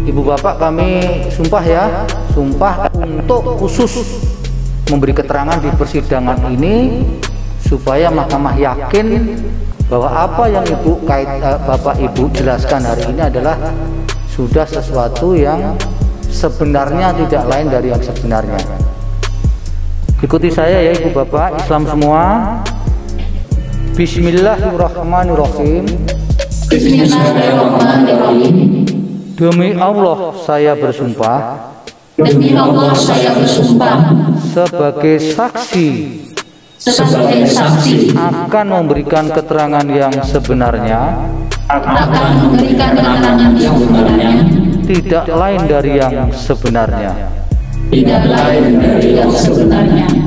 Ibu bapak, kami sumpah ya, sumpah untuk khusus memberi keterangan di persidangan ini supaya mahkamah yakin bahwa apa yang bapak ibu jelaskan hari ini adalah sudah sesuatu yang sebenarnya, tidak lain dari yang sebenarnya. Ikuti saya ya ibu bapak, Islam semua. Bismillahirrahmanirrahim. Bismillahirrahmanirrahim. Demi Allah saya bersumpah. Demi Allah saya bersumpah. Sebagai saksi. Sebagai saksi. Akan memberikan keterangan yang sebenarnya. Akan memberikan keterangan yang sebenarnya. Tidak lain dari yang sebenarnya. Tidak lain dari yang sebenarnya.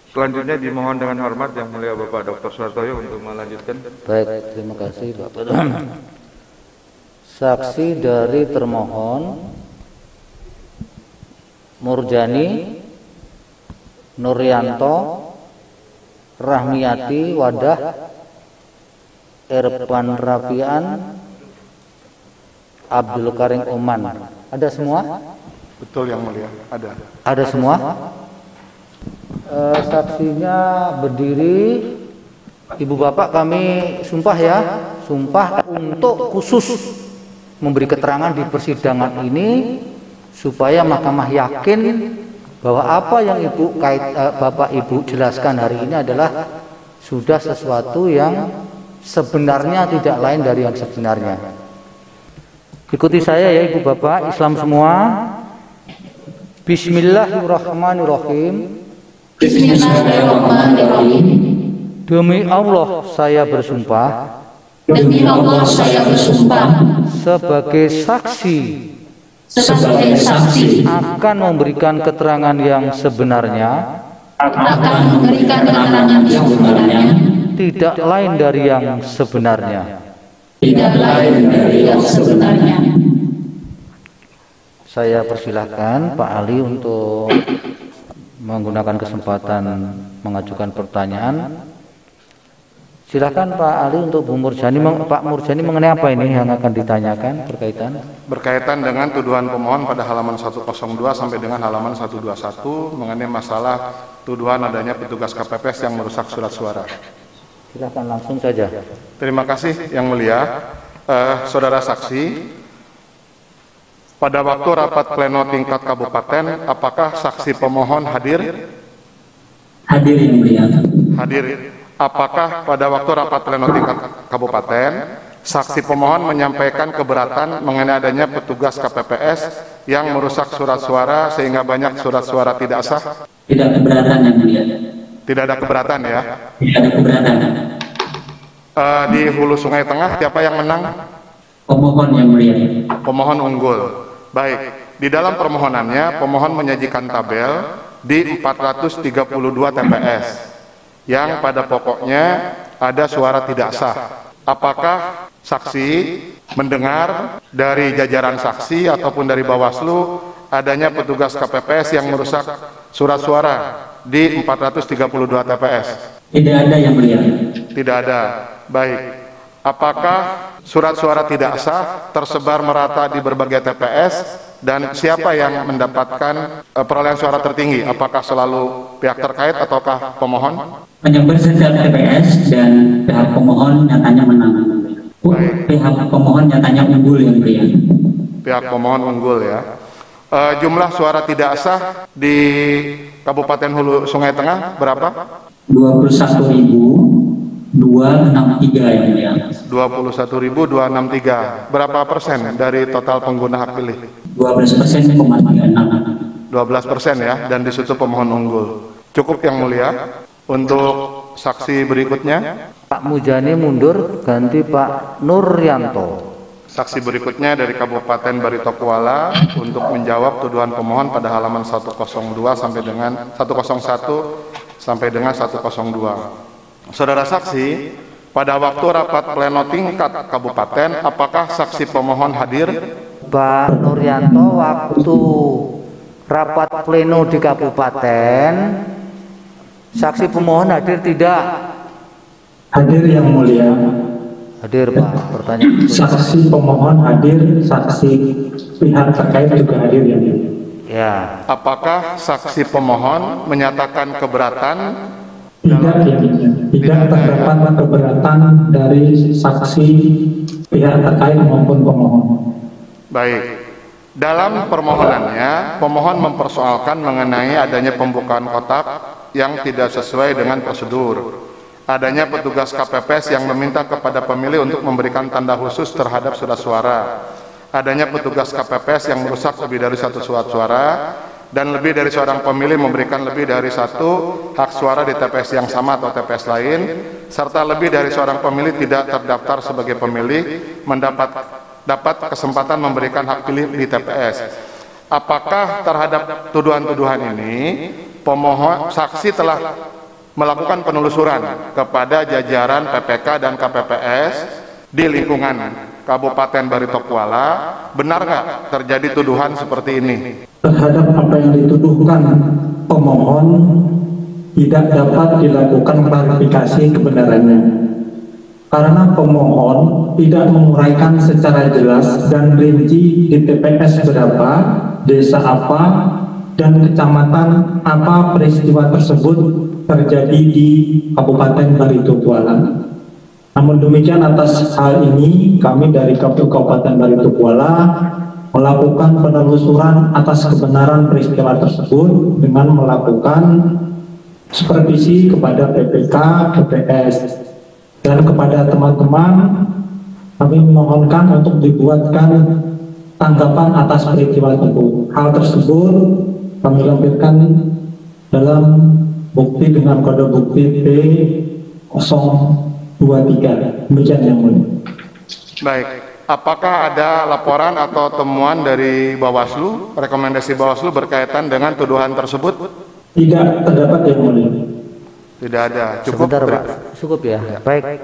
Selanjutnya dimohon dengan hormat Yang Mulia Bapak Dr. Suhartoyo untuk melanjutkan. Baik, terima kasih Bapak. Saksi dari termohon Murjani Nuryanto Rahmiati Wadah Irfan Rafian Abdul Karim Oman. Ada semua? Betul Yang Mulia, ada. Ada semua? Saksinya berdiri. Ibu bapak, kami sumpah ya, sumpah untuk khusus memberi keterangan di persidangan ini supaya mahkamah yakin bahwa apa yang bapak ibu jelaskan hari ini adalah sudah sesuatu yang sebenarnya, tidak lain dari yang sebenarnya. Ikuti saya ya ibu bapak, Islam semua. Bismillahirrahmanirrahim. Bismillahirrahmanirrahim. Demi Allah saya bersumpah. Demi Allah saya bersumpah. Sebagai saksi. Sebagai saksi. Akan memberikan keterangan yang sebenarnya. Akan memberikan keterangan yang sebenarnya. Tidak lain dari yang sebenarnya. Tidak lain dari yang sebenarnya. Saya persilahkan Pak Ali untuk menggunakan kesempatan mengajukan pertanyaan. Silakan Pak Ali untuk Bu Murjani. Pak Murjani, mengenai apa ini yang akan ditanyakan Berkaitan dengan tuduhan pemohon pada halaman 102 sampai dengan halaman 121 mengenai masalah tuduhan adanya petugas KPPS yang merusak surat suara. Silakan langsung saja. Terima kasih Yang Mulia. Saudara saksi, pada waktu rapat pleno tingkat kabupaten, apakah saksi pemohon hadir? Hadir Yang Mulia. Hadir. Apakah pada waktu rapat pleno tingkat kabupaten, saksi pemohon menyampaikan keberatan mengenai adanya petugas KPPS yang merusak surat suara sehingga banyak surat suara tidak sah? Tidak keberatan Yang Mulia. Tidak ada keberatan ya? Tidak ada keberatan. Di Hulu Sungai Tengah siapa yang menang? Pemohon Yang Mulia. Pemohon unggul. Baik, di dalam permohonannya pemohon menyajikan tabel di 432 TPS yang pada pokoknya ada suara tidak sah. Apakah saksi mendengar dari jajaran saksi ataupun dari Bawaslu adanya petugas KPPS yang merusak surat suara di 432 TPS? Tidak ada Yang Mulia. Tidak ada. Baik. Apakah surat suara tidak sah tersebar merata di berbagai TPS dan siapa yang mendapatkan perolehan suara tertinggi? Apakah selalu pihak terkait ataukah pemohon? Menyebar setiap TPS dan pihak pemohon nyatanya menang. Pihak pemohon nyatanya unggul Yang Mulia. Pihak pemohon unggul ya. Jumlah suara tidak sah di Kabupaten Hulu Sungai Tengah berapa? 21.263 Yang Mulia. 21.263. Berapa persen dari total pengguna hak pilih? 12%,36. 12% ya, dan di situ pemohon unggul. Cukup Yang Mulia. Untuk saksi berikutnya, Pak Murjani mundur, ganti Pak Nuryanto. saksi berikutnya dari Kabupaten Barito Kuala untuk menjawab tuduhan pemohon pada halaman 102 sampai dengan 101 sampai dengan 102. Saudara saksi, pada waktu rapat pleno tingkat kabupaten, apakah saksi pemohon hadir? Pak Nuryanto, waktu rapat pleno di kabupaten, saksi pemohon hadir tidak? Hadir yang mulia. Hadir, Pak. Pertanyaan. Saksi pemohon hadir, saksi pihak terkait juga hadir yang mulia. Ya. Apakah saksi pemohon menyatakan keberatan? Tidak yang mulia. Tidak terdapat keberatan dari saksi pihak terkait maupun pemohon. Baik. Dalam permohonannya, pemohon mempersoalkan mengenai adanya pembukaan kotak yang tidak sesuai dengan prosedur. Adanya petugas KPPS yang meminta kepada pemilih untuk memberikan tanda khusus terhadap surat suara. Adanya petugas KPPS yang merusak lebih dari satu surat suara, dan lebih dari seorang pemilih memberikan lebih dari satu hak suara di TPS yang sama atau TPS lain, serta lebih dari seorang pemilih tidak terdaftar sebagai pemilih dapat kesempatan memberikan hak pilih di TPS. Apakah terhadap tuduhan-tuduhan ini pemohon saksi telah melakukan penelusuran kepada jajaran PPK dan KPPS di lingkungan Kabupaten Barito Kuala, benar nggak terjadi tuduhan seperti ini? Terhadap apa yang dituduhkan pemohon tidak dapat dilakukan klarifikasi kebenarannya. Karena pemohon tidak menguraikan secara jelas dan rinci di TPS berapa, desa apa, dan kecamatan apa peristiwa tersebut terjadi di Kabupaten Barito Kuala. Namun demikian, atas hal ini kami dari KPU Kabupaten Barito Kuala melakukan penelusuran atas kebenaran peristiwa tersebut dengan melakukan supervisi kepada PPK, PPS, dan kepada teman-teman kami memohonkan untuk dibuatkan tanggapan atas peristiwa tersebut. Hal tersebut kami lampirkan dalam bukti dengan kode bukti P023. Demikian yang mulia. Baik, apakah ada laporan atau temuan dari Bawaslu, rekomendasi Bawaslu berkaitan dengan tuduhan tersebut? Tidak terdapat yang mulia. Tidak ada. Cukup. Sebentar, Pak. Cukup ya. Baik.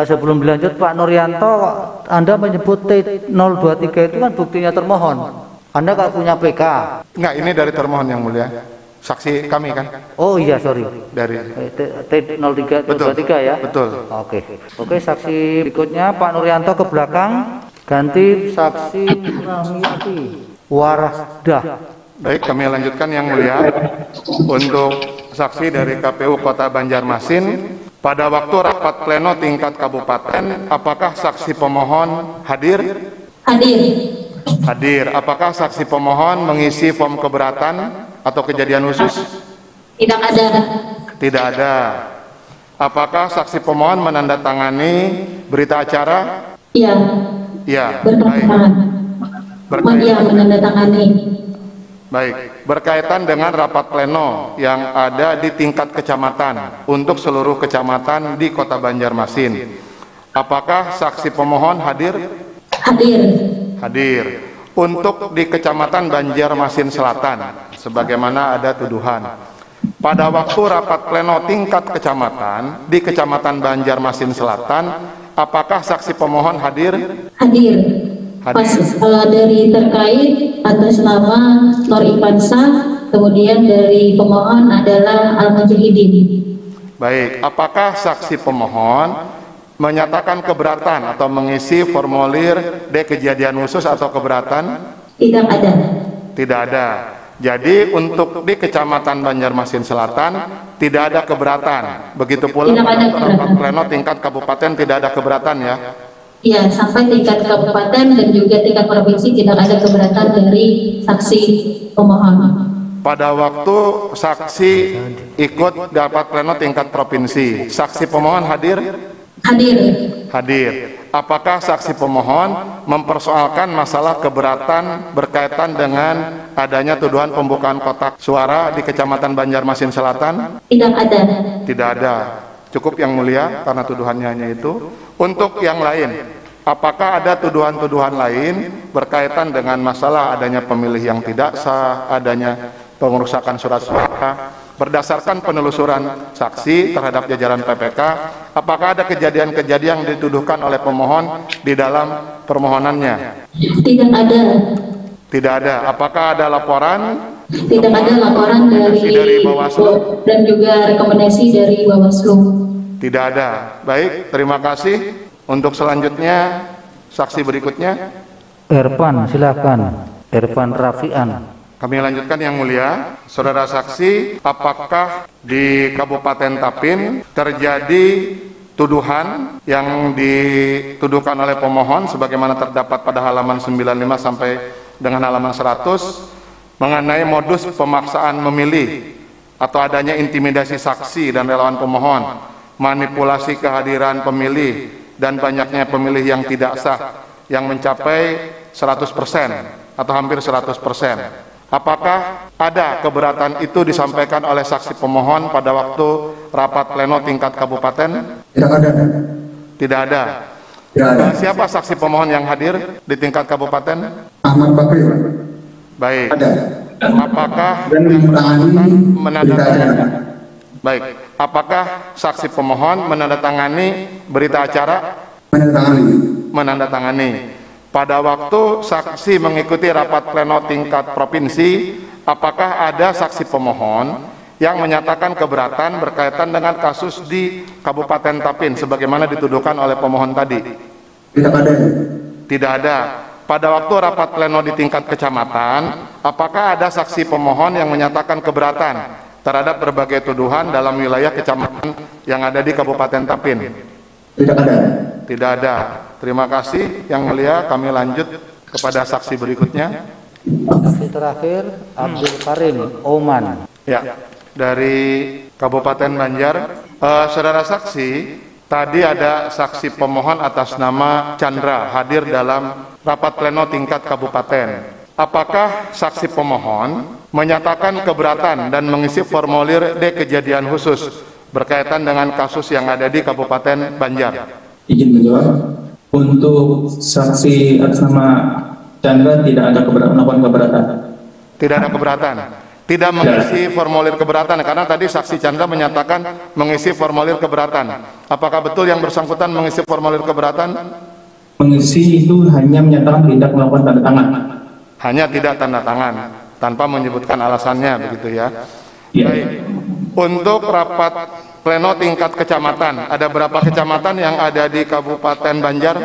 Sebelum dilanjut, Pak Nuryanto, Anda menyebut T023 itu kan buktinya termohon. Anda nggak punya PK? Enggak, ini dari termohon yang mulia. Saksi kami kan? Oh iya, sorry. Dari T0323 ya? Betul. Oke, saksi berikutnya Pak Nuryanto ke belakang. Ganti saksi Rahmiati Warasdah. Baik, kami lanjutkan yang mulia. Untuk saksi dari KPU Kota Banjarmasin, pada waktu rapat pleno tingkat kabupaten, apakah saksi pemohon hadir? Hadir. Hadir. Apakah saksi pemohon mengisi form keberatan atau kejadian khusus? Tidak ada. Tidak ada. Apakah saksi pemohon menandatangani berita acara? Iya. Iya. Bertentangan. Iya, menandatangani. Baik, berkaitan dengan rapat pleno yang ada di tingkat kecamatan untuk seluruh kecamatan di Kota Banjarmasin. Apakah saksi pemohon hadir? Hadir. Hadir. Untuk di Kecamatan Banjarmasin Selatan, sebagaimana ada tuduhan. Pada waktu rapat pleno tingkat kecamatan di Kecamatan Banjarmasin Selatan, apakah saksi pemohon hadir? Hadir. Hadir. Dari terkait atas nama Nur Ivansa, kemudian dari pemohon adalah Al-Mujahidin. Baik, apakah saksi pemohon menyatakan keberatan atau mengisi formulir D kejadian khusus atau keberatan? Tidak ada. Tidak ada. Jadi untuk di Kecamatan Banjarmasin Selatan tidak ada keberatan. Begitu pula Tidak ada pada rapat pleno tingkat kabupaten tidak ada keberatan ya. Ya, sampai tingkat kabupaten dan juga tingkat provinsi tidak ada keberatan dari saksi pemohon. Pada waktu saksi ikut rapat pleno tingkat provinsi, saksi pemohon hadir? Hadir. Hadir. Apakah saksi pemohon mempersoalkan masalah keberatan berkaitan dengan adanya tuduhan pembukaan kotak suara di Kecamatan Banjarmasin Selatan? Tidak ada. Tidak ada. Cukup yang mulia karena tuduhannya hanya itu. Untuk yang lain, apakah ada tuduhan-tuduhan lain berkaitan dengan masalah adanya pemilih yang tidak sah, adanya pengerusakan surat suara, berdasarkan penelusuran saksi terhadap jajaran PPK, apakah ada kejadian-kejadian yang dituduhkan oleh pemohon di dalam permohonannya? Tidak ada. Tidak ada. Apakah ada laporan? Tidak ada laporan dari Bawaslu dan juga rekomendasi dari Bawaslu. Tidak ada. Baik, terima kasih. Untuk selanjutnya, saksi berikutnya. Irfan, silakan. Irfan Rafian. Kami lanjutkan yang mulia. Saudara saksi, apakah di Kabupaten Tapin terjadi tuduhan yang dituduhkan oleh pemohon sebagaimana terdapat pada halaman 95 sampai dengan halaman 100 mengenai modus pemaksaan memilih atau adanya intimidasi saksi dan relawan pemohon, manipulasi kehadiran pemilih, dan banyaknya pemilih yang tidak sah yang mencapai 100% atau hampir 100%. Apakah ada keberatan itu disampaikan oleh saksi pemohon pada waktu rapat pleno tingkat kabupaten? Tidak ada. Tidak ada. Tidak ada. Siapa saksi pemohon yang hadir di tingkat kabupaten? Ahmad Bakri. Baik. Ada. Apakah Dan menandatangani menandatangani? Baik. Apakah saksi pemohon menandatangani berita acara? Menandatangani. Pada waktu saksi mengikuti rapat pleno tingkat provinsi, apakah ada saksi pemohon yang menyatakan keberatan berkaitan dengan kasus di Kabupaten Tapin sebagaimana dituduhkan oleh pemohon tadi? Tidak ada. Tidak ada. Pada waktu rapat pleno di tingkat kecamatan, apakah ada saksi pemohon yang menyatakan keberatan terhadap berbagai tuduhan dalam wilayah kecamatan yang ada di Kabupaten Tapin? Tidak ada. Tidak ada. Terima kasih yang mulia. Kami lanjut kepada saksi berikutnya. Saksi terakhir Abdul Karim Oman. Ya, dari Kabupaten Banjar. Saudara saksi, tadi ada saksi pemohon atas nama Chandra hadir dalam rapat pleno tingkat kabupaten. Apakah saksi pemohon menyatakan keberatan dan mengisi formulir D kejadian khusus berkaitan dengan kasus yang ada di Kabupaten Banjar? Izin menjawab. Untuk saksi atas nama Chandra tidak ada keberatan. Tidak ada keberatan. Tidak mengisi formulir keberatan karena tadi saksi Chandra menyatakan mengisi formulir keberatan. Apakah betul yang bersangkutan mengisi formulir keberatan? Mengisi itu hanya menyatakan tidak melakukan tanda tangan. Hanya tidak tanda tangan tanpa menyebutkan alasannya, begitu ya. Ya. Baik. Untuk rapat pleno tingkat kecamatan, ada berapa kecamatan yang ada di Kabupaten Banjar?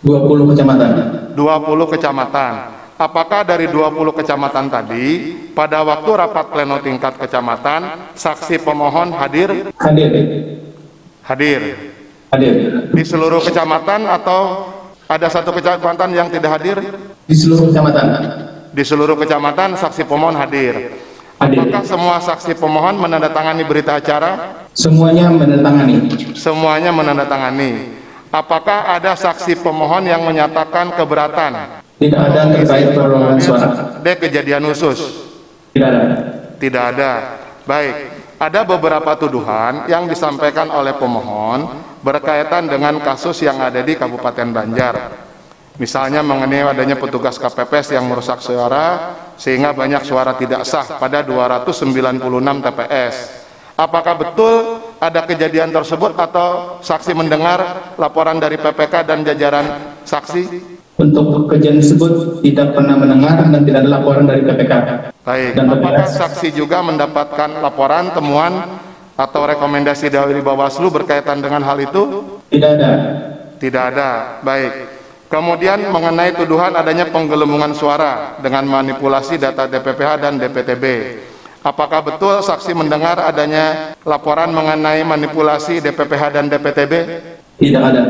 20 kecamatan. 20 kecamatan. Apakah dari 20 kecamatan tadi, pada waktu rapat pleno tingkat kecamatan, saksi pemohon hadir? Hadir. Hadir. Hadir. Di seluruh kecamatan atau ada satu kecamatan yang tidak hadir? Di seluruh kecamatan. Di seluruh kecamatan saksi pemohon hadir. Hadir. Apakah semua saksi pemohon menandatangani berita acara? Semuanya menandatangani. Semuanya menandatangani. Apakah ada saksi pemohon yang menyatakan keberatan? Tidak ada terkait perolehan suara. D kejadian khusus? Tidak ada. Tidak ada. Baik. Ada beberapa tuduhan yang disampaikan oleh pemohon berkaitan dengan kasus yang ada di Kabupaten Banjar. Misalnya mengenai adanya petugas KPPS yang merusak suara sehingga banyak suara tidak sah pada 296 TPS. Apakah betul ada kejadian tersebut atau saksi mendengar laporan dari PPK dan jajaran saksi? Untuk kejadian tersebut tidak pernah mendengar dan tidak ada laporan dari PPK. Baik. Dan Apakah PPS. saksi juga mendapatkan laporan, temuan atau rekomendasi dari Bawaslu berkaitan dengan hal itu? Tidak ada. Tidak ada. Baik. Kemudian mengenai tuduhan adanya penggelembungan suara dengan manipulasi data DPPH dan DPTB. Apakah betul saksi mendengar adanya laporan mengenai manipulasi DPPH dan DPTB? Tidak ada.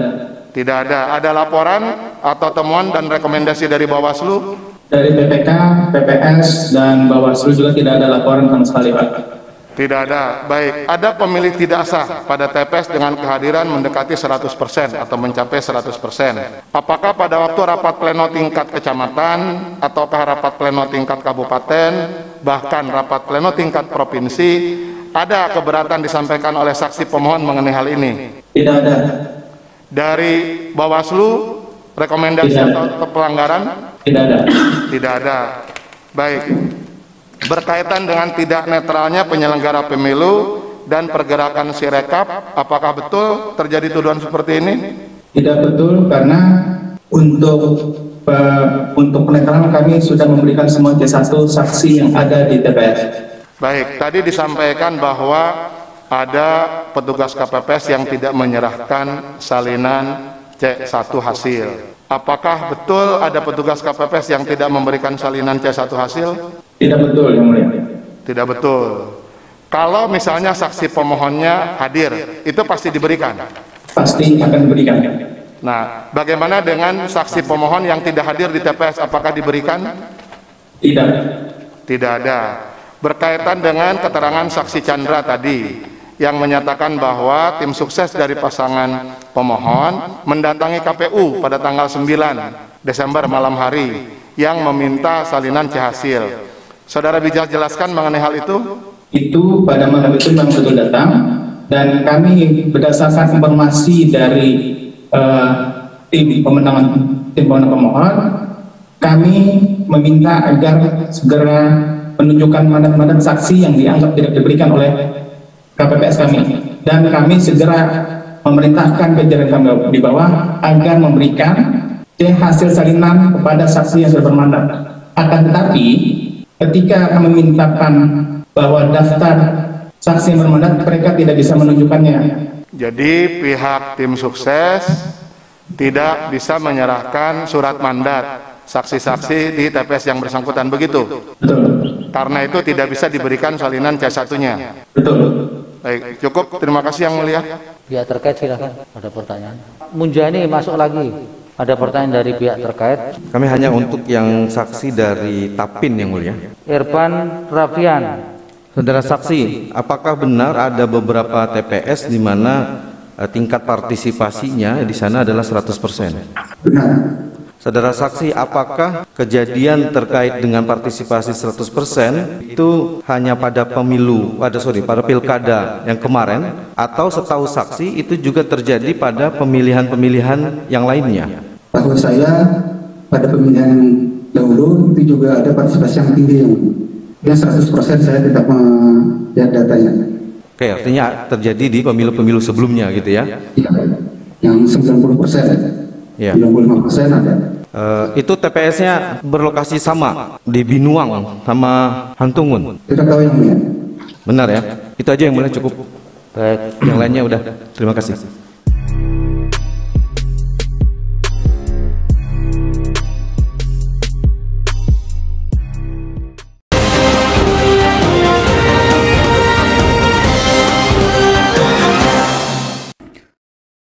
Tidak ada. Ada laporan atau temuan dan rekomendasi dari Bawaslu? Dari PPK, PPS, dan Bawaslu juga tidak ada laporan sama sekali, Pak. Tidak ada. Baik. Ada pemilih tidak sah pada TPS dengan kehadiran mendekati 100% atau mencapai 100%. Apakah pada waktu rapat pleno tingkat kecamatan ataukah rapat pleno tingkat kabupaten, bahkan rapat pleno tingkat provinsi, ada keberatan disampaikan oleh saksi pemohon mengenai hal ini? Tidak ada. Dari Bawaslu, rekomendasi Tidak ada. atau pelanggaran? Tidak ada. Tidak ada. Baik. berkaitan dengan tidak netralnya penyelenggara pemilu dan pergerakan Sirekap, apakah betul terjadi tuduhan seperti ini? Tidak betul, karena untuk penetralan kami sudah memberikan semua C1 saksi yang ada di TPS. Baik, tadi disampaikan bahwa ada petugas KPPS yang tidak menyerahkan salinan C1 hasil. Apakah betul ada petugas KPPS yang tidak memberikan salinan C1 hasil? Tidak betul, Yang Mulia. Tidak betul. Kalau misalnya saksi pemohonnya hadir, itu pasti diberikan. Pasti akan diberikan. Nah, bagaimana dengan saksi pemohon yang tidak hadir di TPS, apakah diberikan? Tidak. Tidak ada. Berkaitan dengan keterangan saksi Chandra tadi, yang menyatakan bahwa tim sukses dari pasangan pemohon mendatangi KPU pada tanggal 9 Desember malam hari yang meminta salinan C hasil. Saudara bisa jelaskan mengenai hal itu? Itu pada malam itu memang betul datang, dan kami berdasarkan informasi dari tim pemenangan pemohon, kami meminta agar segera menunjukkan mandat-mandat saksi yang dianggap tidak diberikan oleh KPPS kami, dan kami segera memerintahkan jajaran kami di bawah agar memberikan hasil salinan kepada saksi yang sudah bermandat. Akan tetapi ketika kami mintakan bahwa daftar saksi yang bermandat, mereka tidak bisa menunjukkannya. Jadi pihak tim sukses tidak bisa menyerahkan surat mandat saksi-saksi di TPS yang bersangkutan, begitu? Betul. Karena itu tidak bisa diberikan salinan C1-nya. Betul. Baik, cukup. Terima kasih Yang Mulia. Pihak terkait silakan. Ada pertanyaan. Munjani masuk lagi. Ada pertanyaan dari pihak terkait. Kami hanya untuk yang saksi dari Tapin, Yang Mulia. Irfan Rafian. Saudara saksi, apakah benar ada beberapa TPS di mana tingkat partisipasinya di sana adalah 100%? Benar. Saudara saksi, apakah kejadian terkait dengan partisipasi 100% itu hanya pada pada pilkada yang kemarin, atau setahu saksi itu juga terjadi pada pemilihan-pemilihan yang lainnya? Tahu saya pada pemilihan dahulu itu juga ada partisipasi yang tinggi, yang 100% saya tidak melihat datanya. Oke, artinya terjadi di pemilu-pemilu sebelumnya gitu ya? Iya, yang 90%. Ya. 95% ada. Itu TPS-nya berlokasi sama di Binuang sama Hantungun. Tidak tahu yang mulia. Benar ya? Itu aja Yang Mulia, cukup. Baik. Yang lainnya udah. Terima kasih.